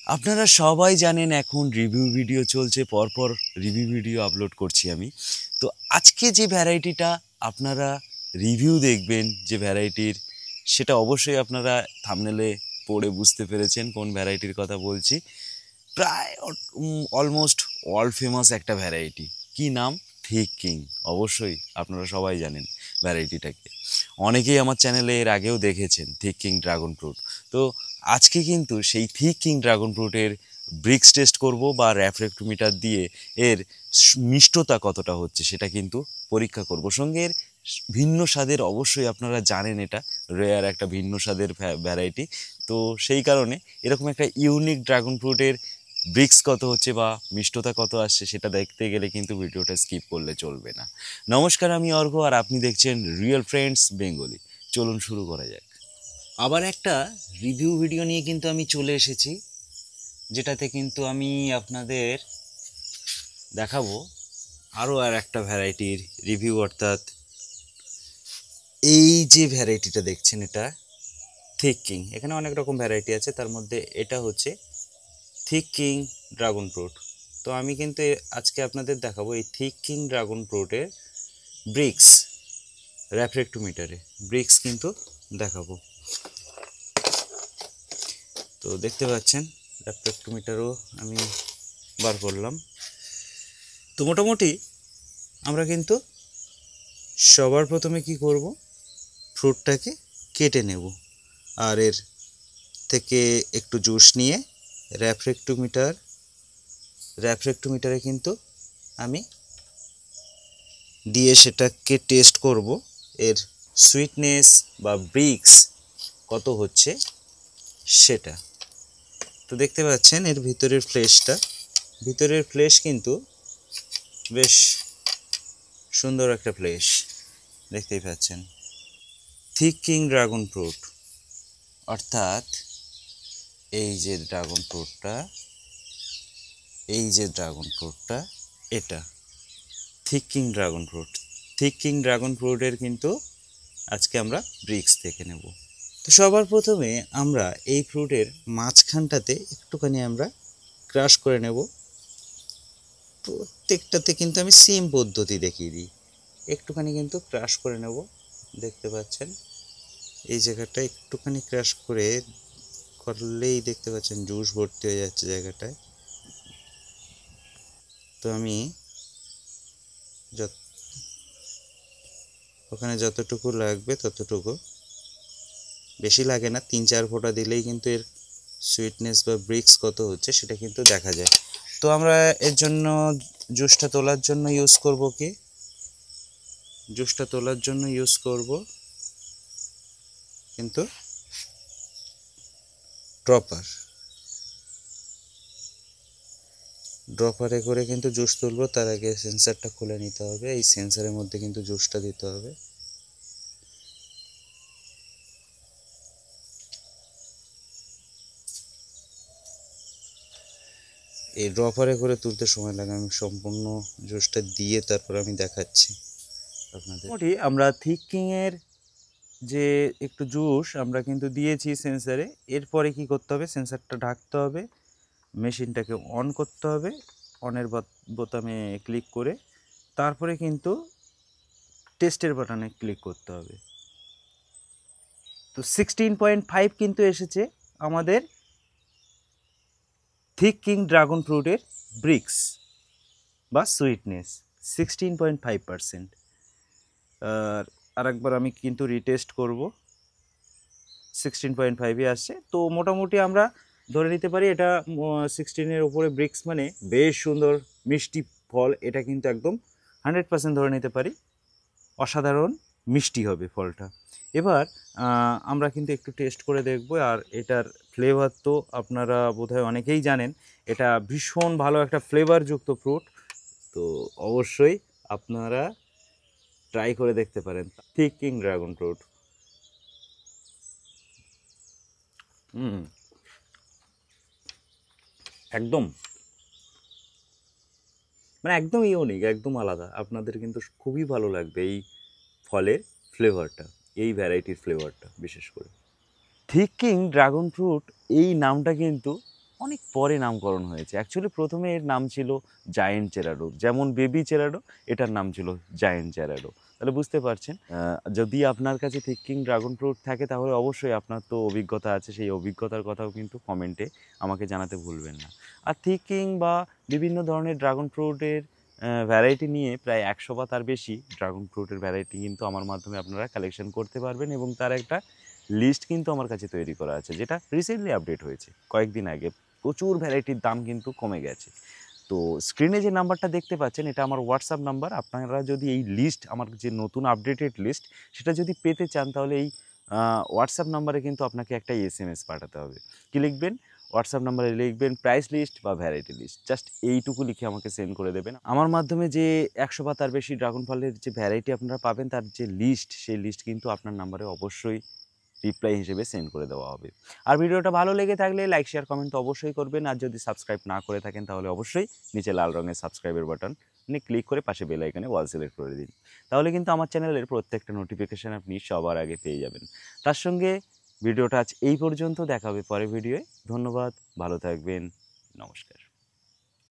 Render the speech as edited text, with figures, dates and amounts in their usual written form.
আপনারা সবাই জানেন এখন রিভিউ ভিডিও চলছে, পরপর রিভিউ ভিডিও আপলোড করছি আমি। তো আজকে যে ভ্যারাইটিটা আপনারা রিভিউ দেখবেন, যে ভ্যারাইটির, সেটা অবশ্যই আপনারা থাম্বনেলে পড়ে বুঝতে পেরেছেন কোন ভ্যারাইটির কথা বলছি। প্রায় অলমোস্ট ওয়ার্ল্ড ফেমাস একটা ভ্যারাইটি। কি নাম? Thick king. অবশ্যই আপনারা সবাই জানেন ভ্যারাইটিটাকে। অনেকেই আমার চ্যানেলে এর আগেও দেখেছেন থিক কিং ড্রাগন ফ্রুট। তো আজকে কিন্তু সেই থিক কিং ড্রাগন ফ্রুটের ব্রিক্স টেস্ট করব, বা র্যাফ্রেক্টোমিটার দিয়ে এর মিষ্টতা কতটা হচ্ছে সেটা কিন্তু পরীক্ষা করব। সঙ্গে এর ভিন্ন স্বাদের, অবশ্যই আপনারা জানেন এটা রেয়ার একটা ভিন্ন স্বাদের ভ্যারাইটি। তো সেই কারণে এরকম একটা ইউনিক ড্রাগন ফ্রুটের ব্রিক্স কত হচ্ছে বা মিষ্টতা কত আসছে সেটা দেখতে গেলে কিন্তু ভিডিওটা স্কিপ করলে চলবে না। নমস্কার, আমি অর্ঘ্য, আর আপনি দেখছেন রিয়েল ফ্রেন্ডস বেঙ্গলি। চলুন শুরু করা যাক। আবার একটা রিভিউ ভিডিও নিয়ে কিন্তু আমি চলে এসেছি, যেটাতে কিন্তু আমি আপনাদের দেখাবো আরও একটা ভ্যারাইটির রিভিউ। অর্থাৎ এই যে ভ্যারাইটিটা দেখছেন, এটা থিক কিং। এখানে অনেক রকম ভ্যারাইটি আছে, তার মধ্যে এটা হচ্ছে থিক কিং ড্রাগন ফ্রুট। তো আমি কিন্তু আজকে আপনাদের দেখাবো এই থিক কিং ড্রাগন ফ্রুটের ব্রিক্স র্যাফ্রেক্টোমিটারে ব্রিক্স কিন্তু দেখাবো। তো দেখতে পাচ্ছেন র্যাফ্রেক্টোমিটারও আমি বার করলাম। তো মোটামুটি আমরা কিন্তু সবার প্রথমে কি করব, ফ্রুটটাকে কেটে নেব, আর এর থেকে একটু জুস নিয়ে র্যাফ্রেক্টোমিটারে কিন্তু আমি দিয়ে সেটাকে টেস্ট করব এর সুইটনেস বা ব্রিক্স কত হচ্ছে সেটা। তো দেখতে পাচ্ছেন এর ভিতরের ফ্লেশ কিন্তু বেশ সুন্দর একটা ফ্লেশ, দেখতেই পাচ্ছেন। থিক কিং ড্রাগন ফ্রুট, অর্থাৎ এই যে ড্রাগন ফ্রুটটা এটা থিক কিং ড্রাগন ফ্রুটের কিন্তু আজকে আমরা ব্রিক্স দেখে নেব। তো সবার প্রথমে আমরা এই ফ্রুটের মাঝখানটাতে একটুখানি আমরা ক্রাশ করে নেব। প্রত্যেকটাতে কিন্তু আমি সেম পদ্ধতি দেখিয়ে দিই। একটুখানি কিন্তু ক্রাশ করে নেব, দেখতে পাচ্ছেন এই জায়গাটা একটুখানি ক্রাশ করলেই দেখতে পাচ্ছেন জুস ভর্তি হয়ে যাচ্ছে জায়গাটায়। তো আমি ওখানে যতটুকু লাগবে ততটুকু, বেশি লাগে না, 3-4 ফোঁটা দিলেই কিন্তু এর সুইটনেস বা ব্রিক্স কত হচ্ছে সেটা কিন্তু দেখা যায়। তো আমরা এর জন্য জুসটা তোলার জন্য ইউজ করব কিন্তু ড্রপারে করে কিন্তু জুস তুলবো। তার আগে সেন্সারটা খুলে নিতে হবে, এই সেন্সারের মধ্যে কিন্তু জুসটা দিতে হবে। এই ড্রপারে করে তুলতে সময় লাগে, আমি সম্পূর্ণ জুসটা দিয়ে তারপর আমি দেখাচ্ছি আপনাদের। মোটামুটি আমরা থিক কিংয়ের যে একটু জুস আমরা কিন্তু দিয়েছি সেন্সারে। এরপরে কি করতে হবে, সেন্সারটা ঢাকতে হবে, মেশিনটাকে অন করতে হবে, অনের বোতামে ক্লিক করে তারপরে কিন্তু টেস্টের বাটনে ক্লিক করতে হবে। তো 16.5 কিন্তু এসেছে আমাদের থিক কিং ড্রাগন ফ্রুটের ব্রিক্স বা সুইটনেস 16.5%। আর একবার আমি কিন্তু রিটেস্ট করব, 16.5-ই আসছে। তো মোটামুটি আমরা ধরে নিতে পারি এটা 16-এর উপরে ব্রিক্স মানে বেশ সুন্দর মিষ্টি ফল। এটা কিন্তু একদম 100% ধরে নিতে পারি, অসাধারণ মিষ্টি হবে ফলটা। এবার আমরা কিন্তু একটু টেস্ট করে দেখব। আর এটার ফ্লেভার তো আপনারা বোধহয় অনেকেই জানেন, এটা ভীষণ ভালো একটা ফ্লেভারযুক্ত ফ্রুট। তো অবশ্যই আপনারা ট্রাই করে দেখতে পারেন থিক কিং ড্রাগন ফ্রুট। একদম মানে একদম ইউনিক, একদম আলাদা। আপনাদের কিন্তু খুবই ভালো লাগবে এই ফলের ফ্লেভারটা, এই ভ্যারাইটির ফ্লেভারটা বিশেষ করে। থিক কিং ড্রাগন ফ্রুট এই নামটা কিন্তু অনেক পরে নামকরণ হয়েছে। অ্যাকচুয়ালি প্রথমে এর নাম ছিল জায়েন্ট চেরাডো, যেমন বেবি চেরাডো এটার নাম ছিল জায়েন্ট চেরাডো। তাহলে বুঝতে পারছেন। যদি আপনার কাছে থিক কিং ড্রাগন ফ্রুট থাকে তাহলে অবশ্যই আপনার তো অভিজ্ঞতা আছে, সেই অভিজ্ঞতার কথাও কিন্তু কমেন্টে আমাকে জানাতে ভুলবেন না। আর থিক কিং বা বিভিন্ন ধরনের ড্রাগন ফ্রুটের ভ্যারাইটি নিয়ে প্রায় 100 বা তার বেশি ড্রাগন ফ্রুটের ভ্যারাইটি কিন্তু আমার মাধ্যমে আপনারা কালেকশন করতে পারবেন, এবং তার একটা লিস্ট কিন্তু আমার কাছে তৈরি করা আছে, যেটা রিসেন্টলি আপডেট হয়েছে কয়েকদিন আগে। প্রচুর ভ্যারাইটির দাম কিন্তু কমে গেছে। তো স্ক্রিনে যে নাম্বারটা দেখতে পাচ্ছেন এটা আমার হোয়াটসঅ্যাপ নাম্বার। আপনারা যদি এই লিস্ট, আমার যে নতুন আপডেটেড লিস্ট, সেটা যদি পেতে চান তাহলে এই হোয়াটসঅ্যাপ নাম্বারে কিন্তু আপনাকে একটা SMS পাঠাতে হবে। কী লিখবেন? হোয়াটসঅ্যাপ নাম্বারে লিখবেন প্রাইস লিস্ট বা ভ্যারাইটি লিস্ট, জাস্ট এইটুকু লিখে আমাকে সেন্ড করে দেবেন। আমার মাধ্যমে যে 100 বা তার বেশি ড্রাগন ফলের যে ভ্যারাইটি আপনারা পাবেন তার যে লিস্ট, সেই লিস্ট কিন্তু আপনার নাম্বারে অবশ্যই রিপ্লাই হিসেবে সেন্ড করে দেওয়া হবে। আর ভিডিওটা ভালো লেগে থাকলে লাইক শেয়ার কমেন্ট তো অবশ্যই করবেন। আর যদি সাবস্ক্রাইব না করে থাকেন তাহলে অবশ্যই নিচে লাল রঙের সাবস্ক্রাইবের বাটন ক্লিক করে পাশে বেল আইকনে অল সিলেক্ট করে দিন। তাহলে কিন্তু আমার চ্যানেলের প্রত্যেকটা নোটিফিকেশান আপনি সবার আগে পেয়ে যাবেন। তার সঙ্গে ভিডিওটা আজ এই পর্যন্ত, দেখা হবে পরের ভিডিওয়ে। ধন্যবাদ, ভালো থাকবেন, নমস্কার।